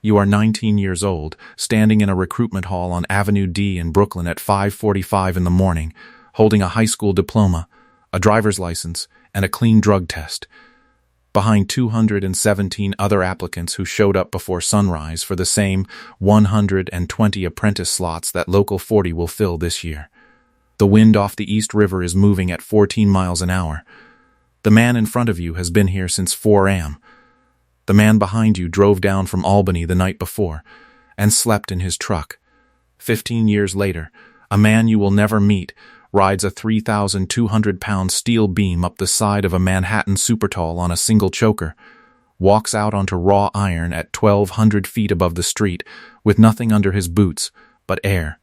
You are 19 years old, standing in a recruitment hall on Avenue D in Brooklyn at 5:45 in the morning, holding a high school diploma, a driver's license, and a clean drug test, behind 217 other applicants who showed up before sunrise for the same 120 apprentice slots that Local 40 will fill this year. The wind off the East River is moving at 14 miles an hour. The man in front of you has been here since 4 a.m. The man behind you drove down from Albany the night before and slept in his truck. 15 years later, a man you will never meet rides a 3,200-pound steel beam up the side of a Manhattan supertall on a single choker, walks out onto raw iron at 1,200 feet above the street with nothing under his boots but air,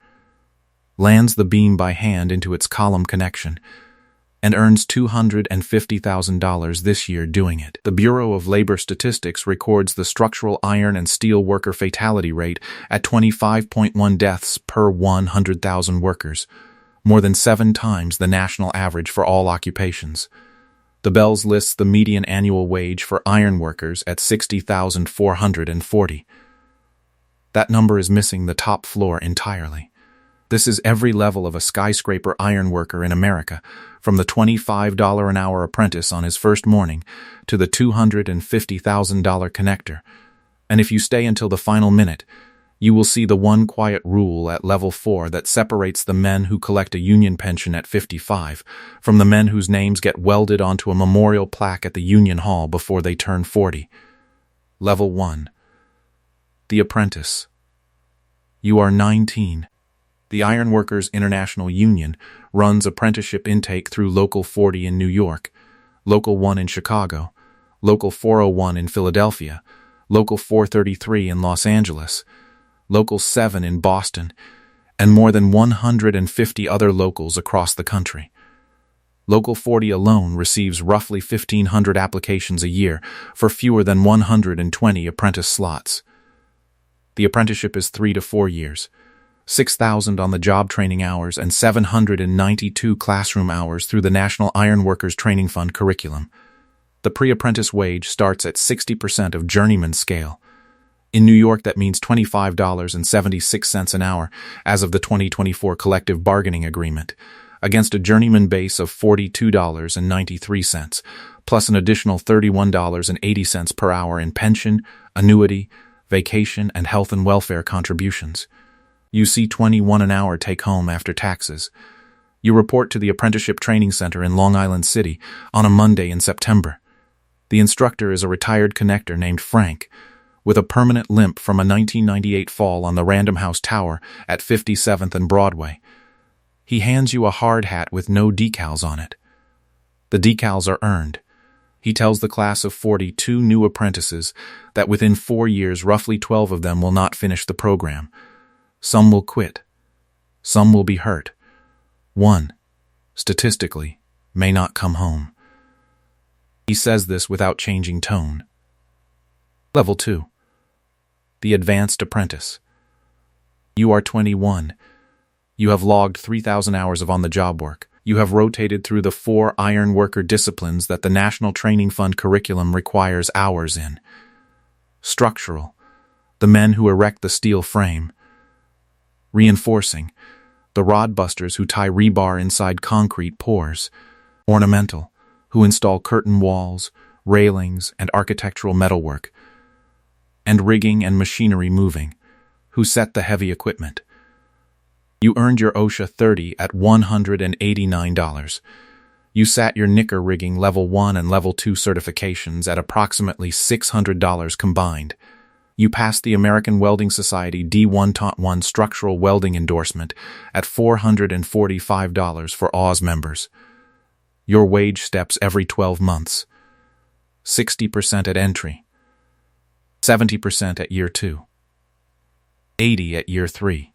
lands the beam by hand into its column connection, and earns $250,000 this year doing it. The Bureau of Labor Statistics records the structural iron and steel worker fatality rate at 25.1 deaths per 100,000 workers, more than 7 times the national average for all occupations. The Bells lists the median annual wage for iron workers at $60,440. That number is missing the top floor entirely. This is every level of a skyscraper ironworker in America, from the $25 an hour apprentice on his first morning to the $250,000 connector. And if you stay until the final minute, you will see the one quiet rule at level 4 that separates the men who collect a union pension at 55 from the men whose names get welded onto a memorial plaque at the Union Hall before they turn 40. Level 1. The Apprentice. You are 19. The Ironworkers International Union runs apprenticeship intake through Local 40 in New York, Local 1 in Chicago, Local 401 in Philadelphia, Local 433 in Los Angeles, Local 7 in Boston, and more than 150 other locals across the country. Local 40 alone receives roughly 1,500 applications a year for fewer than 120 apprentice slots. The apprenticeship is 3 to 4 years. 6,000 on-the-job training hours and 792 classroom hours through the National Ironworkers Training Fund curriculum. The pre-apprentice wage starts at 60% of journeyman scale. In New York, that means $25.76 an hour as of the 2024 collective bargaining agreement, against a journeyman base of $42.93, plus an additional $31.80 per hour in pension, annuity, vacation, and health and welfare contributions. You see $21 an hour take home after taxes. You report to the Apprenticeship Training Center in Long Island City on a Monday in September. The instructor is a retired connector named Frank, with a permanent limp from a 1998 fall on the Random House Tower at 57th and Broadway. He hands you a hard hat with no decals on it. The decals are earned. He tells the class of 42 new apprentices that within 4 years, roughly 12 of them will not finish the program. Some will quit. Some will be hurt. One, statistically, may not come home. He says this without changing tone. Level 2. The Advanced Apprentice. You are 21. You have logged 3,000 hours of on-the-job work. You have rotated through the 4 ironworker disciplines that the National Training Fund curriculum requires hours in. Structural, the men who erect the steel frame. Reinforcing, the rod busters who tie rebar inside concrete pours. Ornamental, who install curtain walls, railings, and architectural metalwork. And rigging and machinery moving, who set the heavy equipment. You earned your OSHA 30 at $189. You sat your knicker rigging Level 1 and Level 2 certifications at approximately $600 combined. You passed the American Welding Society D1.1 structural welding endorsement at $445 for Oz members. Your wage steps every 12 months. 60% at entry. 70% at year 2. 80% at year 3.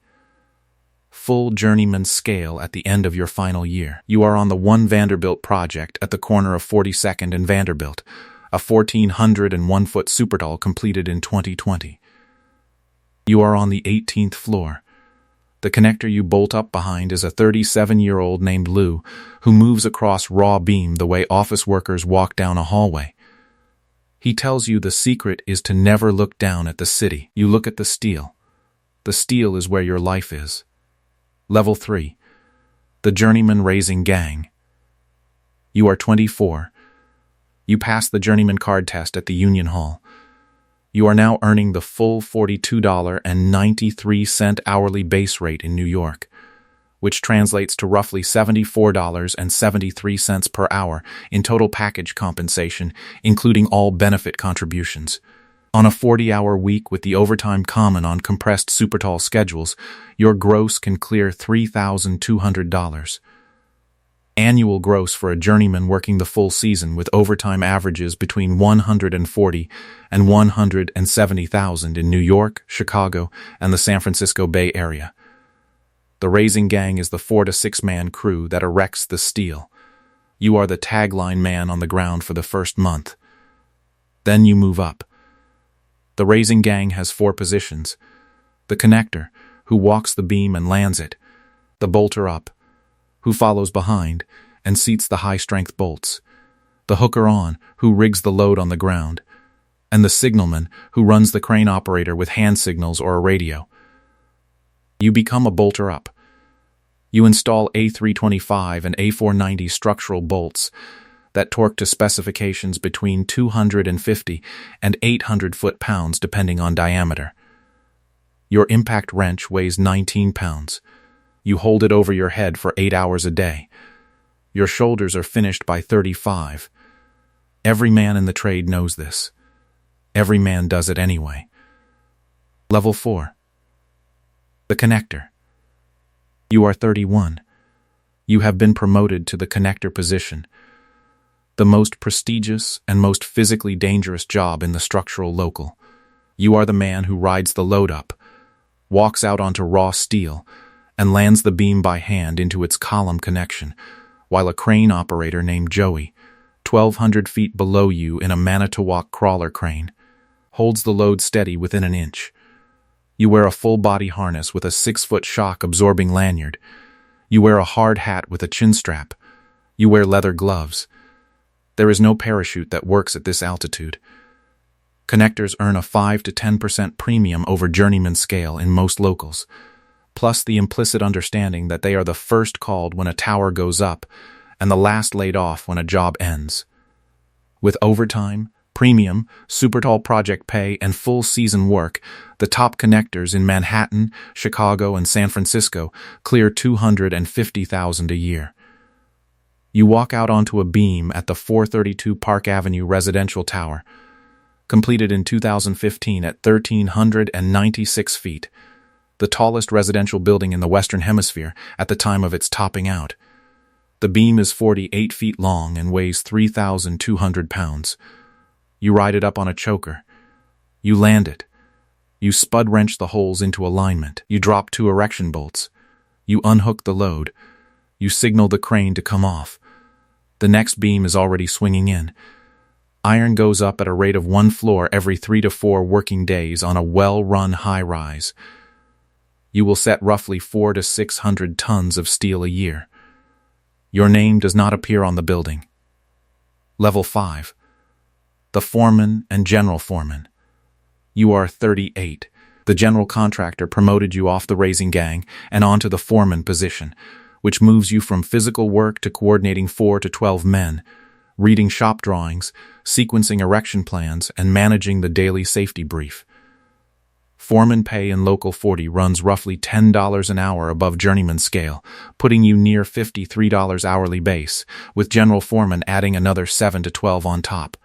Full journeyman scale at the end of your final year. You are on the 1 Vanderbilt project at the corner of 42nd and Vanderbilt, a 1,401-foot supertall completed in 2020. You are on the 18th floor. The connector you bolt up behind is a 37-year-old named Lou, who moves across raw beam the way office workers walk down a hallway. He tells you the secret is to never look down at the city. You look at the steel. The steel is where your life is. Level 3. The Journeyman Raising Gang. You are 24. You pass the Journeyman card test at the Union Hall. You are now earning the full $42.93 hourly base rate in New York, which translates to roughly $74.73 per hour in total package compensation, including all benefit contributions. On a 40-hour week with the overtime common on compressed supertall schedules, your gross can clear $3,200. Annual gross for a journeyman working the full season with overtime averages between $140,000 and $170,000 in New York, Chicago, and the San Francisco Bay Area. The Raising Gang is the 4 to 6 man crew that erects the steel. You are the tagline man on the ground for the first month. Then you move up. The Raising Gang has 4 positions: the connector, who walks the beam and lands it; the bolter up, who follows behind and seats the high-strength bolts; the hooker on, who rigs the load on the ground; and the signalman, who runs the crane operator with hand signals or a radio. You become a bolter up. You install A325 and A490 structural bolts that torque to specifications between 250 and 800 foot-pounds depending on diameter. Your impact wrench weighs 19 pounds. You hold it over your head for 8 hours a day. Your shoulders are finished by 35. Every man in the trade knows this. Every man does it anyway. Level 4. The connector. You are 31. You have been promoted to the connector position, the most prestigious and most physically dangerous job in the structural local. You are the man who rides the load up, walks out onto raw steel, and lands the beam by hand into its column connection, while a crane operator named Joey, 1,200 feet below you in a Manitowoc crawler crane, holds the load steady within an inch. You wear a full-body harness with a 6-foot shock-absorbing lanyard. You wear a hard hat with a chin strap. You wear leather gloves. There is no parachute that works at this altitude. Connectors earn a 5 to 10% premium over journeyman scale in most locals, plus the implicit understanding that they are the first called when a tower goes up and the last laid off when a job ends. With overtime, premium, supertall project pay, and full season work, the top connectors in Manhattan, Chicago, and San Francisco clear $250,000 a year. You walk out onto a beam at the 432 Park Avenue residential tower, completed in 2015 at 1,396 feet, the tallest residential building in the Western Hemisphere at the time of its topping out. The beam is 48 feet long and weighs 3,200 pounds. You ride it up on a choker. You land it. You spud wrench the holes into alignment. You drop 2 erection bolts. You unhook the load. You signal the crane to come off. The next beam is already swinging in. Iron goes up at a rate of 1 floor every 3 to 4 working days on a well-run high-rise. You will set roughly 400 to 600 tons of steel a year. Your name does not appear on the building. Level 5. The foreman and general foreman. You are 38. The general contractor promoted you off the Raising Gang and onto the foreman position, which moves you from physical work to coordinating 4 to 12 men, reading shop drawings, sequencing erection plans, and managing the daily safety brief. Foreman pay in Local 40 runs roughly $10 an hour above journeyman scale, putting you near $53 hourly base, with general foreman adding another 7 to 12 on top.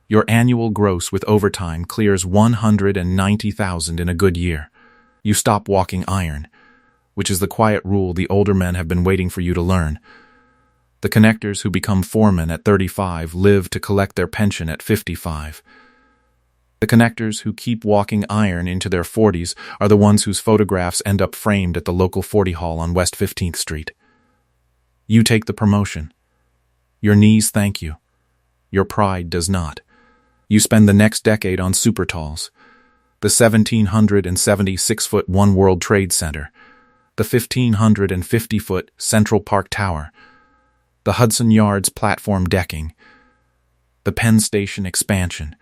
Your annual gross with overtime clears $190,000 in a good year. You stop walking iron, which is the quiet rule the older men have been waiting for you to learn. The connectors who become foremen at 35 live to collect their pension at 55. The connectors who keep walking iron into their 40s are the ones whose photographs end up framed at the Local 40 Hall on West 15th Street. You take the promotion. Your knees thank you. Your pride does not. You spend the next decade on supertalls, the 1,776-foot One World Trade Center, the 1,550-foot Central Park Tower, the Hudson Yards platform decking, the Penn Station expansion,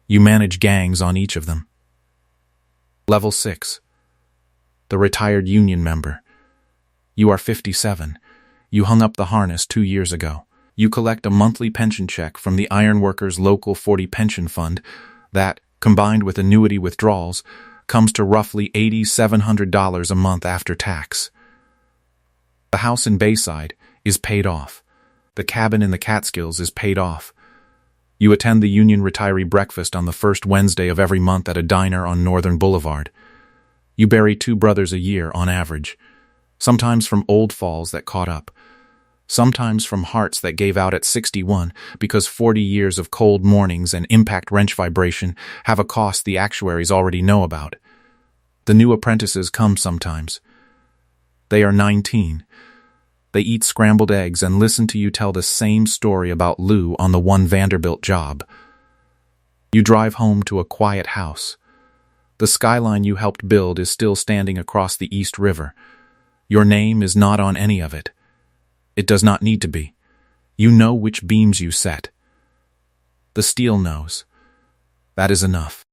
You manage gangs on each of them. Level 6. The retired union member. You are 57. You hung up the harness 2 years ago. You collect a monthly pension check from the Ironworkers' Local 40 pension fund that, combined with annuity withdrawals, comes to roughly $8,700 a month after tax. The house in Bayside is paid off. The cabin in the Catskills is paid off. You attend the union retiree breakfast on the first Wednesday of every month at a diner on Northern Boulevard. You bury 2 brothers a year on average, sometimes from old falls that caught up, sometimes from hearts that gave out at 61 because 40 years of cold mornings and impact wrench vibration have a cost the actuaries already know about. The new apprentices come sometimes. They are 19. They eat scrambled eggs and listen to you tell the same story about Lou on the one Vanderbilt job. You drive home to a quiet house. The skyline you helped build is still standing across the East River. Your name is not on any of it. It does not need to be. You know which beams you set. The steel knows. That is enough.